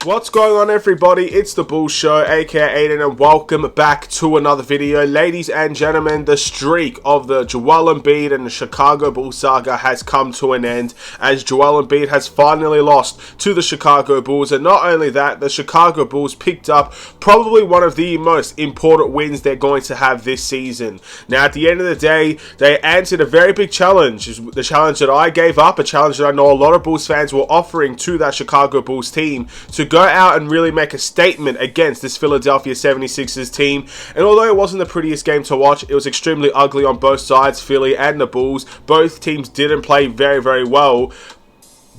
What's going on, everybody? It's the Bulls Show, aka Aiden, and welcome back to another video. Ladies and gentlemen, the streak of the Joel Embiid and the Chicago Bulls saga has come to an end, as Joel Embiid has finally lost to the Chicago Bulls. And not only that, the Chicago Bulls picked up probably one of the most important wins they're going to have this season. Now, at the end of the day, they answered a very big challenge, the challenge that I gave up, a challenge that I know a lot of Bulls fans were offering to that Chicago Bulls team, to go out and really make a statement against this Philadelphia 76ers team. And although it wasn't the prettiest game to watch, it was extremely ugly on both sides, Philly and the Bulls. Both teams didn't play very, very well.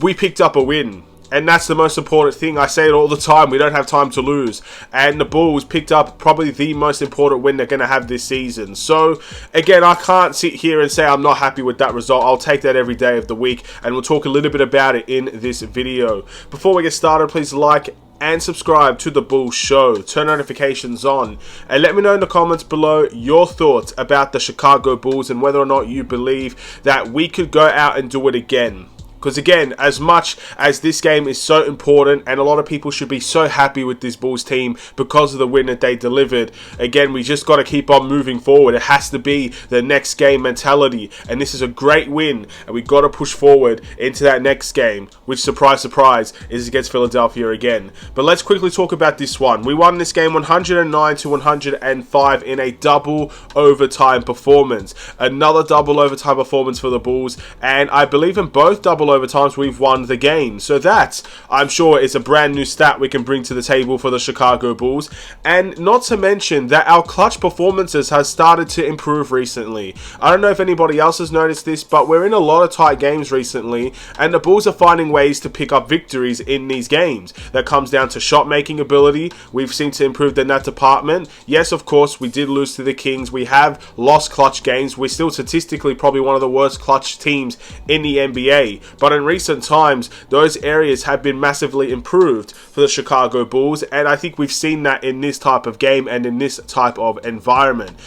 We picked up a win. And that's the most important thing. I say it all the time. We don't have time to lose. And the Bulls picked up probably the most important win they're going to have this season. So, again, I can't sit here and say I'm not happy with that result. I'll take that every day of the week. And we'll talk a little bit about it in this video. Before we get started, please like and subscribe to the Bulls Show. Turn notifications on. And let me know in the comments below your thoughts about the Chicago Bulls and whether or not you believe that we could go out and do it again. Because again, as much as this game is so important and a lot of people should be so happy with this Bulls team because of the win that they delivered, again, we just got to keep on moving forward. It has to be the next game mentality. And this is a great win. And we got to push forward into that next game, which, surprise, surprise, is against Philadelphia again. But let's quickly talk about this one. We won this game 109 to 105 in a double overtime performance. Another double overtime performance for the Bulls. And I believe in both double overtimes we've won the game. So that, I'm sure, is a brand new stat we can bring to the table for the Chicago Bulls. And not to mention that our clutch performances has started to improve recently. I don't know if anybody else has noticed this, but we're in a lot of tight games recently, and the Bulls are finding ways to pick up victories in these games. That comes down to shot making ability. We've seemed to improve in that department. Yes, of course, we did lose to the Kings. We have lost clutch games. We're still statistically probably one of the worst clutch teams in the NBA. But in recent times, those areas have been massively improved for the Chicago Bulls, and I think we've seen that in this type of game and in this type of environment.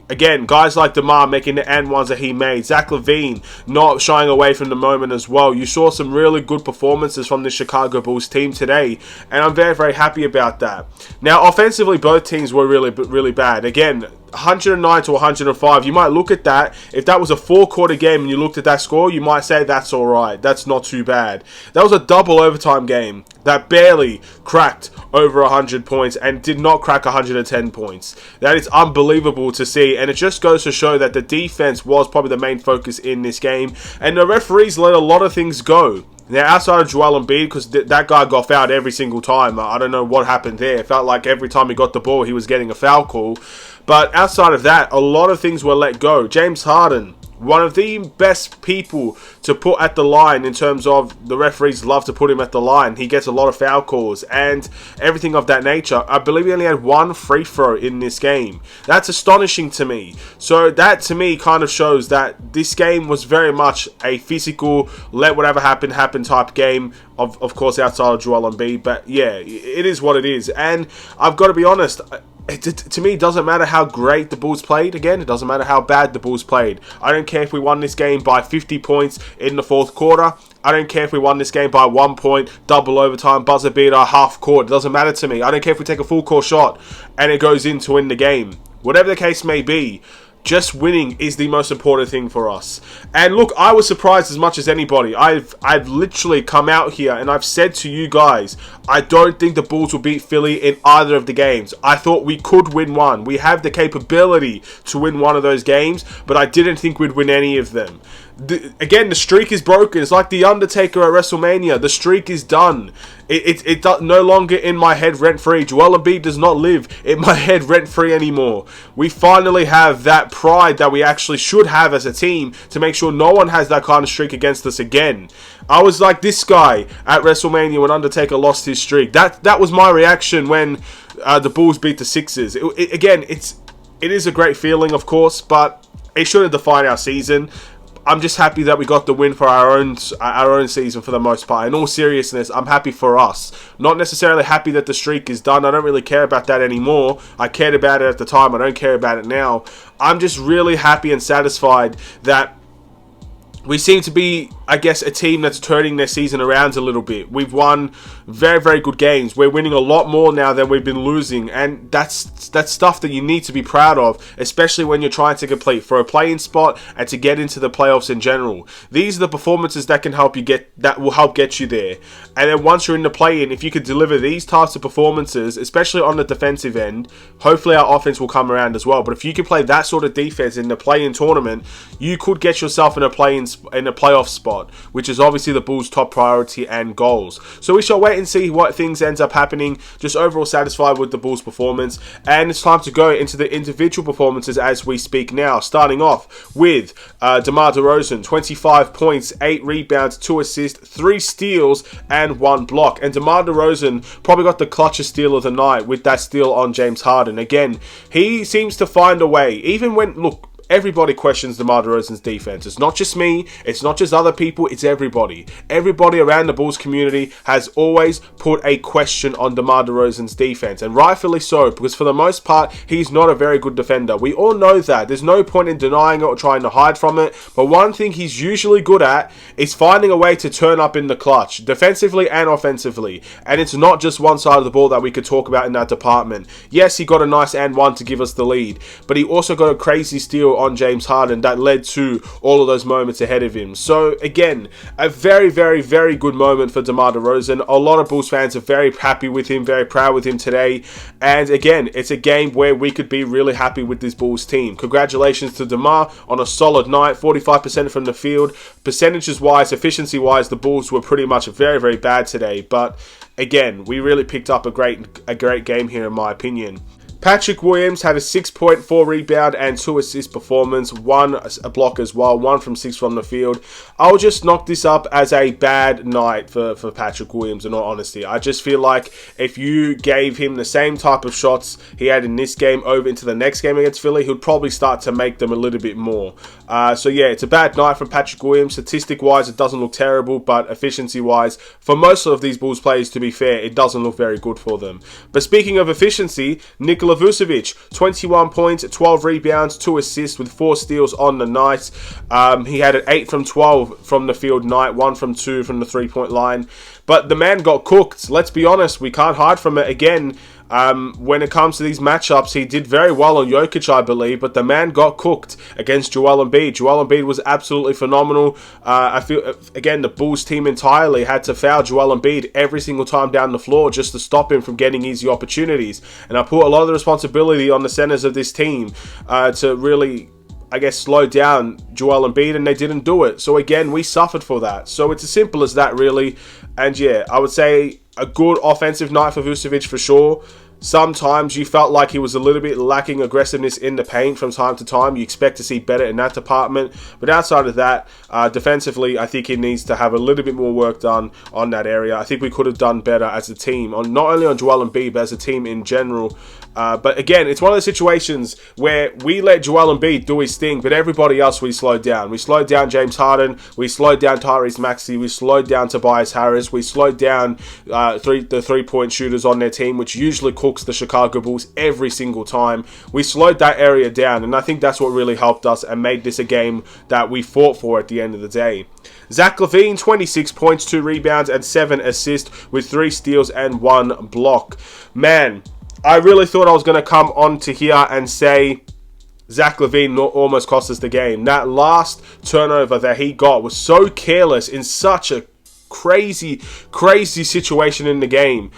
Again, guys like DeMar making the and ones that he made. Zach LaVine not shying away from the moment as well. You saw some really good performances from the Chicago Bulls team today, and I'm very, very happy about that. Now, offensively, both teams were really bad. Again, 109 to 105. You might look at that. If that was a four-quarter game and you looked at that score, you might say that's all right. That's not too bad. That was a double overtime game that barely cracked over 100 points and did not crack 110 points. That is unbelievable to see, and it just goes to show that the defense was probably the main focus in this game, and the referees let a lot of things go. Now, outside of Joel Embiid, because that guy got fouled every single time. I don't know what happened there. It felt like every time he got the ball, he was getting a foul call. But outside of that, a lot of things were let go. James Harden, one of the best people to put at the line in terms of the referees love to put him at the line. He gets a lot of foul calls and everything of that nature. I believe he only had one free throw in this game. That's astonishing to me. So that to me kind of shows that this game was very much a physical, let whatever happen type game. Of course, outside of Joel Embiid. But yeah, it is what it is. And I've got to be honest, to me, it doesn't matter how great the Bulls played. Again, it doesn't matter how bad the Bulls played. I don't care if we won this game by 50 points in the fourth quarter. I don't care if we won this game by 1 point, double overtime, buzzer beater, half court. It doesn't matter to me. I don't care if we take a full court shot and it goes in to win the game. Whatever the case may be, just winning is the most important thing for us. And look, I was surprised as much as anybody. I've literally come out here and I've said to you guys, I don't think the Bulls will beat Philly in either of the games. I thought we could win one. We have the capability to win one of those games, but I didn't think we'd win any of them. Again, the streak is broken. It's like The Undertaker at WrestleMania. The streak is done. It's no longer in my head rent-free. Joel Embiid does not live in my head rent-free anymore. We finally have that pride that we actually should have as a team to make sure no one has that kind of streak against us again. I was like this guy at WrestleMania when Undertaker lost his streak. That was my reaction when the Bulls beat the Sixers. It is a great feeling, of course, but it shouldn't define our season. I'm just happy that we got the win for our own season for the most part. In all seriousness, I'm happy for us. Not necessarily happy that the streak is done. I don't really care about that anymore. I cared about it at the time. I don't care about it now. I'm just really happy and satisfied that we seem to be I guess, a team that's turning their season around a little bit. We've won very, very good games. We're winning a lot more now than we've been losing, and that's stuff that you need to be proud of, especially when you're trying to compete for a play-in spot and to get into the playoffs in general. These are the performances that can help you that will help get you there. And then once you're in the play-in, if you could deliver these types of performances, especially on the defensive end, hopefully our offense will come around as well. But if you can play that sort of defense in the play-in tournament, you could get yourself in a playoff spot, which is obviously the Bulls' top priority and goals. So we shall wait and see what things ends up happening. Just overall satisfied with the Bulls' performance, and it's time to go into the individual performances as we speak now. Starting off with DeMar DeRozan, 25 points, 8 rebounds, 2 assists, 3 steals, and 1 block. And DeMar DeRozan probably got the clutchest steal of the night with that steal on James Harden. Again, he seems to find a way, even when, look, everybody questions DeMar DeRozan's defense. It's not just me. It's not just other people. It's everybody. Everybody around the Bulls community has always put a question on DeMar DeRozan's defense. And rightfully so, because for the most part, he's not a very good defender. We all know that. There's no point in denying it or trying to hide from it. But one thing he's usually good at is finding a way to turn up in the clutch, defensively and offensively. And it's not just one side of the ball that we could talk about in that department. Yes, he got a nice and one to give us the lead, but he also got a crazy steal on James Harden that led to all of those moments ahead of him. So again, a very, very, very good moment for DeMar DeRozan. A lot of Bulls fans are very happy with him, very proud with him today. And again, it's a game where we could be really happy with this Bulls team. Congratulations to DeMar on a solid night, 45% from the field. Percentages wise, efficiency wise, the Bulls were pretty much very, very bad today. But again, we really picked up a great game here in my opinion. Patrick Williams had a 6.4 rebound and 2 assist performance, 1 a block as well, 1 from 6 from the field. I'll just knock this up as a bad night for Patrick Williams, in all honesty. I just feel like if you gave him the same type of shots he had in this game over into the next game against Philly, he'll probably start to make them a little bit more. So yeah, it's a bad night from Patrick Williams. Statistic-wise, it doesn't look terrible, but efficiency-wise, for most of these Bulls players, to be fair, it doesn't look very good for them. But speaking of efficiency, Nikola Vucevic, 21 points, 12 rebounds, 2 assists with 4 steals on the night. He had an 8 from 12 from the field night, 1 from 2 from the 3-point line. But the man got cooked. Let's be honest, we can't hide from it again. When it comes to these matchups, he did very well on Jokic, I believe, but the man got cooked against Joel Embiid. Joel Embiid was absolutely phenomenal. I feel, again, the Bulls team entirely had to foul Joel Embiid every single time down the floor just to stop him from getting easy opportunities. And I put a lot of the responsibility on the centers of this team to really, I guess, slow down Joel Embiid, and they didn't do it. So again, we suffered for that. So it's as simple as that, really. And yeah, I would say a good offensive night for Vucevic for sure. Sometimes you felt like he was a little bit lacking aggressiveness in the paint from time to time. You expect to see better in that department. But outside of that, defensively, I think he needs to have a little bit more work done on that area. I think we could have done better as a team, not only on Joel Embiid, but as a team in general. But again, it's one of those situations where we let Joel Embiid do his thing, but everybody else we slowed down. We slowed down James Harden. We slowed down Tyrese Maxey. We slowed down Tobias Harris. We slowed down the three-point shooters on their team, which usually cooks the Chicago Bulls every single time. We slowed that area down, and I think that's what really helped us and made this a game that we fought for at the end of the day. Zach LaVine, 26 points, 2 rebounds, and 7 assists with 3 steals and 1 block. Man, I really thought I was going to come on to here and say Zach LaVine almost cost us the game. That last turnover that he got was so careless in such a crazy situation in the game.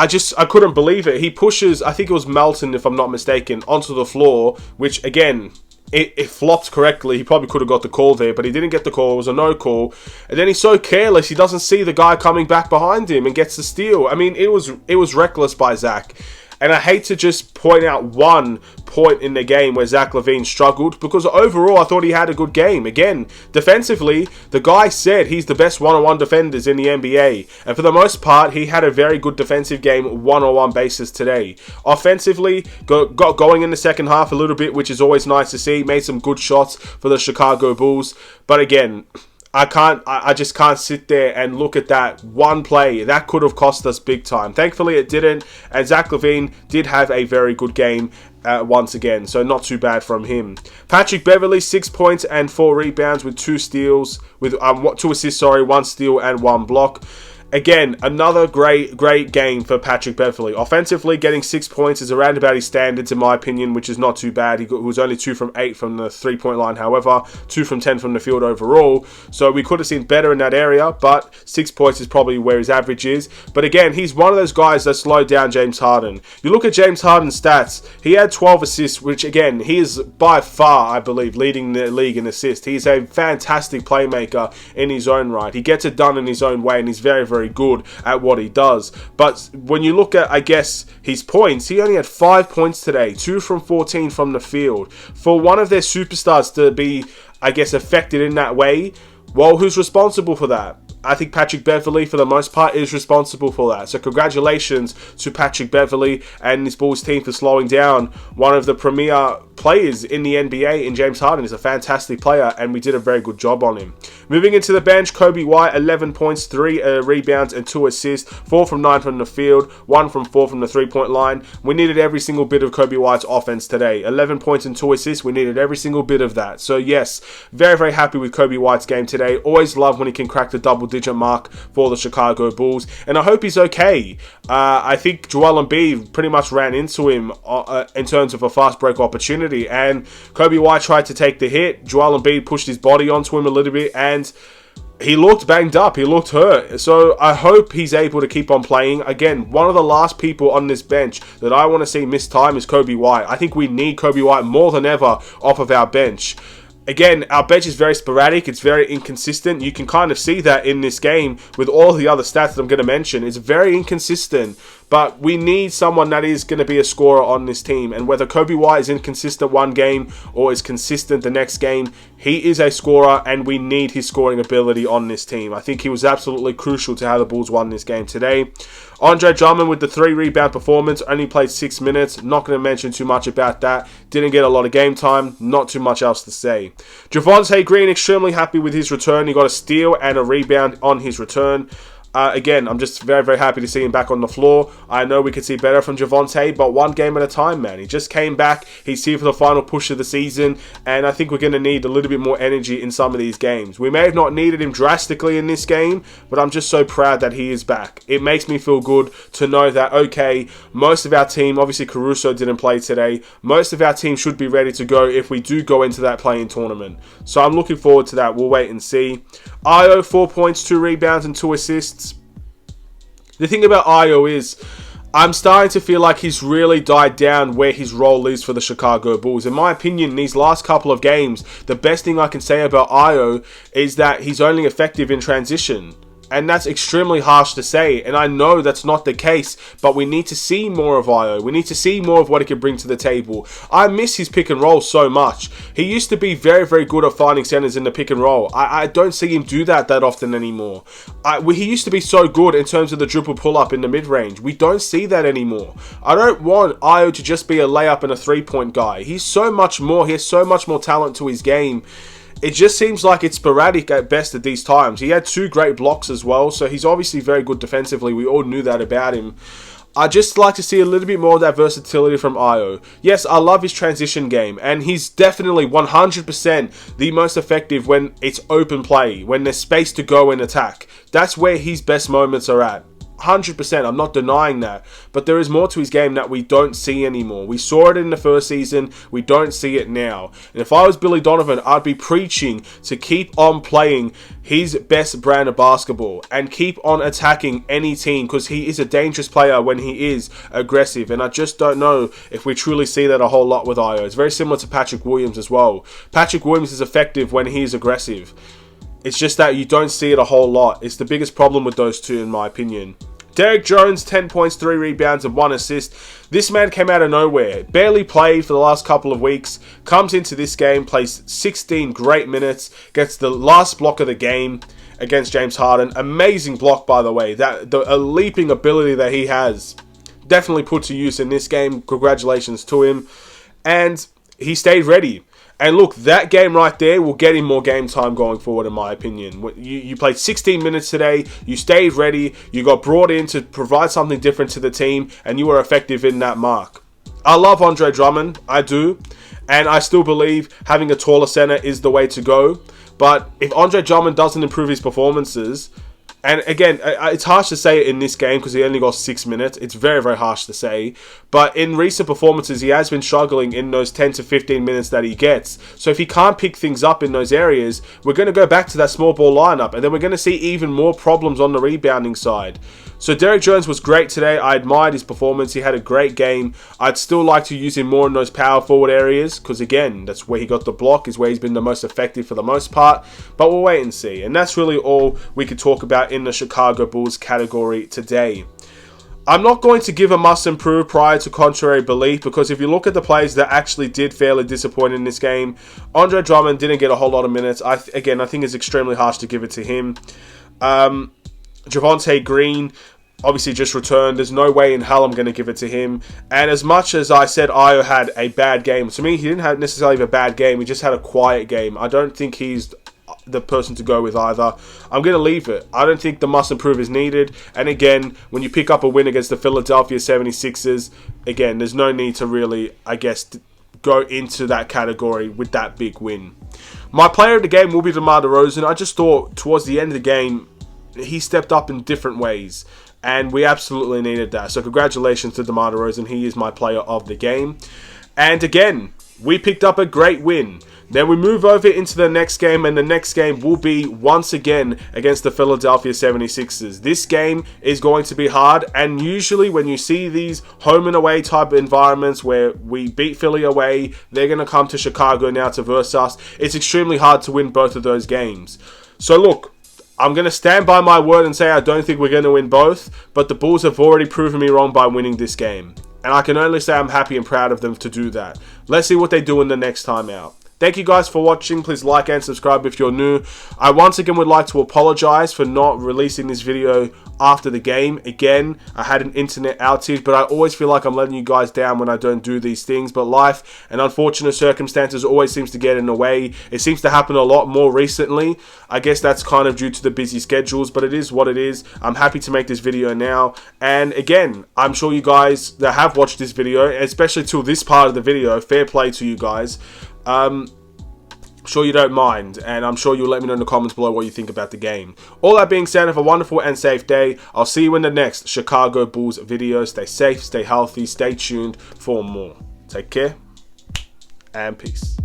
I couldn't believe it. He pushes, I think it was Melton, if I'm not mistaken, onto the floor, which again, it flopped correctly. He probably could have got the call there, but he didn't get the call. It was a no call. And then he's so careless, he doesn't see the guy coming back behind him and gets the steal. I mean, it was reckless by Zach. And I hate to just point out one point in the game where Zach LaVine struggled, because overall I thought he had a good game. Again, defensively, the guy said he's the best one-on-one defenders in the NBA. And for the most part, he had a very good defensive game one-on-one basis today. Offensively, got going in the second half a little bit, which is always nice to see. Made some good shots for the Chicago Bulls. But again, I just can't sit there and look at that one play. That could have cost us big time. Thankfully, it didn't. And Zach LaVine did have a very good game once again. So not too bad from him. Patrick Beverly, 6 points and 4 rebounds with 2 steals, with 2 assists, 1 steal and 1 block. Again, another great game for Patrick Beverly. Offensively, getting 6 points is around about his standards, in my opinion, which is not too bad. He was only 2 from 8 from the 3-point line, however, 2 from 10 from the field overall. So we could have seen better in that area, but 6 points is probably where his average is. But again, he's one of those guys that slowed down James Harden. You look at James Harden's stats, he had 12 assists, which again, he is by far, I believe, leading the league in assists. He's a fantastic playmaker in his own right. He gets it done in his own way, and he's very, very good at what he does. But when you look at, I guess, his points, he only had 5 points today, 2 from 14 from the field. For one of their superstars to be, I guess, affected in that way, well, who's responsible for that? I think Patrick Beverly, for the most part, is responsible for that. So congratulations to Patrick Beverly and his Bulls team for slowing down one of the premier players in the NBA in James Harden. He's a fantastic player, and we did a very good job on him. Moving into the bench, Kobe White, 11 points, 3 rebounds and 2 assists, 4 from 9 from the field, 1 from 4 from the 3-point line. We needed every single bit of Kobe White's offense today. 11 points and 2 assists, we needed every single bit of that. So yes, very, very happy with Kobe White's game today. Always love when he can crack the double-digit mark for the Chicago Bulls, and I hope he's okay. I think Joel Embiid pretty much ran into him in terms of a fast break opportunity, and Kobe White tried to take the hit. Joel Embiid pushed his body onto him a little bit, and he looked banged up. He looked hurt. So I hope he's able to keep on playing. Again, one of the last people on this bench that I want to see miss time is Kobe White. I think we need Kobe White more than ever off of our bench. Again, our bench is very sporadic. It's very inconsistent. You can kind of see that in this game with all the other stats that I'm going to mention. It's very inconsistent. But we need someone that is going to be a scorer on this team. And whether Kobe White is inconsistent one game or is consistent the next game, he is a scorer, and we need his scoring ability on this team. I think he was absolutely crucial to how the Bulls won this game today. Andre Drummond with the 3-rebound performance, only played 6 minutes. Not going to mention too much about that. Didn't get a lot of game time. Not too much else to say. Javonte Green, extremely happy with his return. He got a steal and a rebound on his return. Again, I'm just very, very happy to see him back on the floor. I know we could see better from Javonte, but one game at a time, man. He just came back. He's here for the final push of the season, and I think we're going to need a little bit more energy in some of these games. We may have not needed him drastically in this game, but I'm just so proud that he is back. It makes me feel good to know that, okay, most of our team, obviously Caruso didn't play today, most of our team should be ready to go if we do go into that play-in tournament. So I'm looking forward to that. We'll wait and see. Io, 4 points, 2 rebounds, and 2 assists. The thing about Io is, I'm starting to feel like he's really died down where his role is for the Chicago Bulls. In my opinion, these last couple of games, the best thing I can say about Io is that he's only effective in transition. And that's extremely harsh to say, and I know that's not the case, but we need to see more of Io. We need to see more of what he can bring to the table. I miss his pick and roll so much. He used to be very, very good at finding centers in the pick and roll. I don't see him do that often anymore. He used to be so good in terms of the dribble pull-up in the mid-range. We don't see that anymore. I don't want Io to just be a layup and a three-point guy. He's so much more. He has so much more talent to his game. It just seems like it's sporadic at best at these times. He had 2 great blocks as well, so he's obviously very good defensively. We all knew that about him. I just like to see a little bit more of that versatility from Io. Yes, I love his transition game, and he's definitely 100% the most effective when it's open play, when there's space to go and attack. That's where his best moments are at. 100%, I'm not denying that, but there is more to his game that we don't see anymore. We saw it in the first season, we don't see it now. And if I was Billy Donovan, I'd be preaching to keep on playing his best brand of basketball and keep on attacking any team, because he is a dangerous player when he is aggressive, and I just don't know if we truly see that a whole lot with Io. It's very similar to Patrick Williams as well. Patrick Williams is effective when he is aggressive. It's just that you don't see it a whole lot. It's the biggest problem with those two, in my opinion. Derrick Jones, 10 points, 3 rebounds, and 1 assist. This man came out of nowhere. Barely played for the last couple of weeks. Comes into this game, plays 16 great minutes. Gets the last block of the game against James Harden. Amazing block, by the way. A leaping ability that he has. Definitely put to use in this game. Congratulations to him. And he stayed ready. And look, that game right there will get him more game time going forward, in my opinion. You played 16 minutes today, you stayed ready, you got brought in to provide something different to the team, and you were effective in that mark. I love Andre Drummond, I do, and I still believe having a taller center is the way to go. But if Andre Drummond doesn't improve his performances, and again, it's harsh to say it in this game because he only got 6 minutes. It's very, very harsh to say. But in recent performances, he has been struggling in those 10 to 15 minutes that he gets. So if he can't pick things up in those areas, we're going to go back to that small ball lineup. And then we're going to see even more problems on the rebounding side. So Derrick Jones was great today. I admired his performance. He had a great game. I'd still like to use him more in those power forward areas because, again, that's where he got the block, is where he's been the most effective for the most part. But we'll wait and see. And that's really all we could talk about in the Chicago Bulls category today. I'm not going to give a must improve prior to contrary belief, because if you look at the players that actually did fairly disappoint in this game, Andre Drummond didn't get a whole lot of minutes. I think it's extremely harsh to give it to him. Javonte Green obviously just returned. There's no way in hell I'm going to give it to him. And as much as I said Ayo had a bad game, to me he didn't necessarily have a bad game. He just had a quiet game. I don't think he's the person to go with either. I'm going to leave it. I don't think the must improve is needed. And again, when you pick up a win against the Philadelphia 76ers, again, there's no need to really, I guess, go into that category with that big win. My player of the game will be DeMar DeRozan. I just thought towards the end of the game, he stepped up in different ways, and we absolutely needed that. So congratulations to DeMar DeRozan. He is my player of the game. And again, we picked up a great win. Then we move over into the next game, and the next game will be once again against the Philadelphia 76ers. This game is going to be hard, and usually when you see these home and away type environments where we beat Philly away, they're going to come to Chicago now to verse us. It's extremely hard to win both of those games. So look, I'm going to stand by my word and say I don't think we're going to win both, but the Bulls have already proven me wrong by winning this game. And I can only say I'm happy and proud of them to do that. Let's see what they do in the next time out. Thank you guys for watching. Please like and subscribe if you're new. I once again would like to apologize for not releasing this video after the game. Again, I had an internet outage, but I always feel like I'm letting you guys down when I don't do these things. But life and unfortunate circumstances always seems to get in the way. It seems to happen a lot more recently. I guess that's kind of due to the busy schedules, but it is what it is. I'm happy to make this video now. And again, I'm sure you guys that have watched this video, especially till this part of the video, fair play to you guys. Sure you don't mind, and I'm sure you'll let me know in the comments below what you think about the game. All that being said, have a wonderful and safe day. I'll see you in the next Chicago Bulls video. Stay safe, stay healthy, stay tuned for more. Take care, and peace.